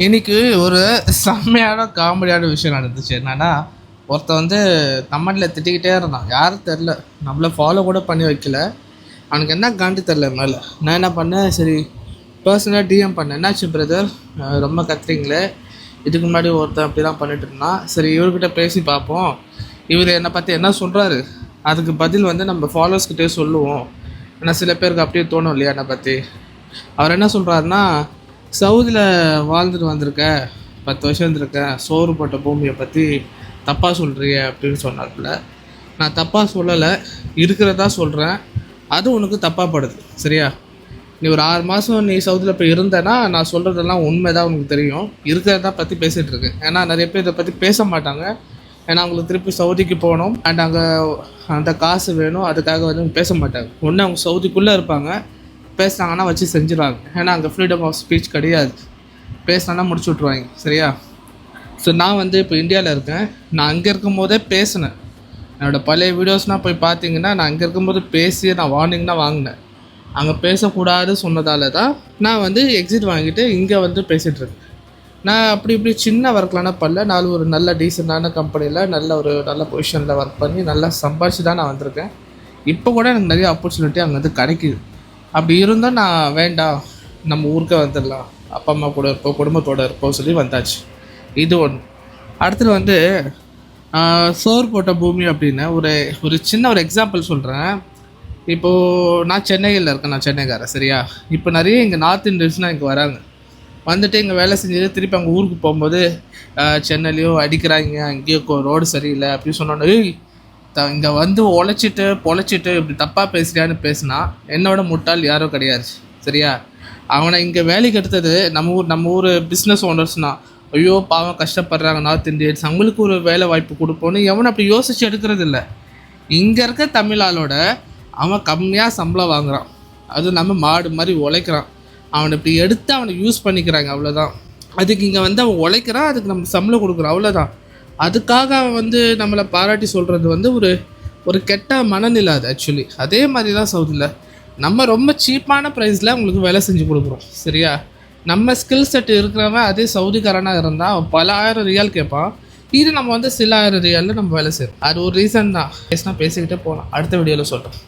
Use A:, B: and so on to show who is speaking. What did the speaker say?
A: இன்னைக்கு ஒரு செம்மையான காமெடியான விஷயம் நடந்துச்சு. என்னன்னா, ஒருத்தன் வந்து கமெண்ட்ல திட்டிக்கிட்டே இருந்தான். யாரும் தெரில, நம்மள ஃபாலோ கூட பண்ணி வைக்கல. அவனுக்கு என்ன காண்டி தெரில மேலே. நான் என்ன பண்ணேன், சரி பர்சனலாக டிஎம் பண்ணேன். என்னாச்சு பிரதர், ரொம்ப கத்துறீங்களே, இதுக்கு முன்னாடி ஒருத்தன் அப்படி தான் பண்ணிட்டு இருந்தான், சரி இவர்கிட்ட பேசி பார்ப்போம், இவர் என்னை பற்றி என்ன சொல்கிறாரு, அதுக்கு பதில் வந்து நம்ம ஃபாலோவர்ஸ்கிட்டே சொல்லுவோம். ஏன்னா சில பேருக்கு அப்படியே தோணும் இல்லையா என்னை பற்றி. அவர் என்ன சொல்கிறாருன்னா, சவுதியில் வாழ்ந்துட்டு வந்திருக்க, 10 வருஷம் இருந்திருக்கேன், சோறு போட்ட பூமியை பற்றி தப்பாக சொல்கிறிய அப்படின்னு சொன்னார்ல. நான் தப்பாக சொல்லலை, இருக்கிறதா சொல்கிறேன். அது உனக்கு தப்பாக படுது சரியா. நீ ஒரு 6 மாதம் நீ சவுதியில் போய் இருந்தேன்னா நான் சொல்கிறதெல்லாம் உண்மை தான், உனக்கு தெரியும். இருக்கிறதா பற்றி பேசிகிட்டு இருக்கேன். ஏன்னா நிறைய பேர் இதை பற்றி பேச மாட்டாங்க. ஏன்னா அவங்களுக்கு திருப்பி சவுதிக்கு போகணும் அண்ட் அங்கே அந்த காசு வேணும், அதுக்காக வந்து பேச மாட்டாங்க. ஒன்று அவங்க சவுதிக்குள்ளே இருப்பாங்க, பேசுனாங்கன்னா வச்சு செஞ்சுருவாங்க. ஏன்னா அங்கே ஃப்ரீடம் ஆஃப் ஸ்பீச் கிடையாது, பேசினா முடிச்சு விட்ருவாங்க சரியா. ஸோ நான் வந்து இப்போ இந்தியாவில் இருக்கேன். நான் அங்கே இருக்கும் போதே பேசினேன். என்னோடய பழைய வீடியோஸ்னால் போய் பார்த்தீங்கன்னா, நான் அங்கே இருக்கும்போது பேசி நான் வார்னிங் தான் வாங்கினேன். அங்கே பேசக்கூடாது சொன்னதால தான் நான் வந்து எக்ஸிட் வாங்கிட்டு இங்கே வந்து பேசிகிட்ருக்கேன். நான் அப்படி இப்படி சின்ன ஒர்க்லாம் பண்ணல. நான் ஒரு நல்ல டீசெண்டான கம்பெனியில் நல்ல பொசிஷனில் ஒர்க் பண்ணி நல்லா சம்பாதிச்சு தான் நான் வந்திருக்கேன். இப்போ கூட எனக்கு நிறைய ஆப்பர்ச்சுனிட்டி அங்கே வந்து கிடைக்கிது. அப்படி இருந்தால் நான் வேண்டாம், நம்ம ஊருக்கே வந்துடலாம், அப்பா அம்மா கூட இருப்போம், குடும்பத்தோடு இருப்போம் சொல்லி வந்தாச்சு. இது ஒன்று. அடுத்தது வந்து சோறு போட்ட பூமி அப்படின்னு ஒரு சின்ன ஒரு எக்ஸாம்பிள் சொல்கிறேன். இப்போது நான் சென்னையில் இருக்கேன், நான் சென்னைக்காரன் சரியா. இப்போ நிறைய இங்கே நார்த் இந்தியன்ஸ்னால் இங்கே வராங்க, வந்துட்டு இங்கே வேலை செஞ்சுட்டு திருப்பி அங்கே ஊருக்கு போகும்போது சென்னையிலையும் அடிக்கிறாங்க, அங்கேயோ ரோடு சரியில்லை அப்படின்னு சொன்னோன்னே, இங்கே வந்து பொழைச்சிட்டு இப்படி தப்பாக பேசுறியான்னு பேசினா என்னோட முட்டாள் யாரும் கிடையாது சரியா. அவனை இங்கே வேலைக்கு எடுத்தது நம்ம ஊர் பிஸ்னஸ் ஓனர்ஸ்னால், ஐயோ பாவம் கஷ்டப்படுறாங்க நார்த் இந்தியன்ஸ், அவங்களுக்கு ஒரு வேலை வாய்ப்பு கொடுப்போன்னு எவனை அப்படி யோசித்து எடுக்கிறது இல்லை. இங்கே இருக்க தமிழ் ஆளோட அவன் கம்மியாக சம்பளம் வாங்குறான், அதுவும் நம்ம மாடு மாதிரி உழைக்கிறான். அவனை இப்படி எடுத்து அவனை யூஸ் பண்ணிக்கிறாங்க, அவ்வளோதான். அதுக்கு இங்கே வந்து அவன் உழைக்கிறான், அதுக்கு நம்ம சம்பளம் கொடுக்குறான், அவ்வளோதான். அதுக்காக அவன் வந்து நம்மளை பாராட்டி சொல்கிறது வந்து ஒரு கெட்ட மனநிலை அது ஆக்சுவலி. அதே மாதிரி தான் சவுதியில் நம்ம ரொம்ப சீப்பான ப்ரைஸில் உங்களுக்கு வேலை செஞ்சு கொடுக்குறோம் சரியா. நம்ம ஸ்கில் செட் இருக்கிறவன் அதே சவுதிக்காரனாக இருந்தால் அவன் பல ஆயிரம் ரியால் கேட்பான். இது நம்ம வந்து சில ஆயிரம் ரியாலில் நம்ம வேலை செய்யணும். அது ஒரு ரீசன் தான். பேசிக்கிட்டே போகலாம், அடுத்த வீடியோவில் சொல்கிறேன்.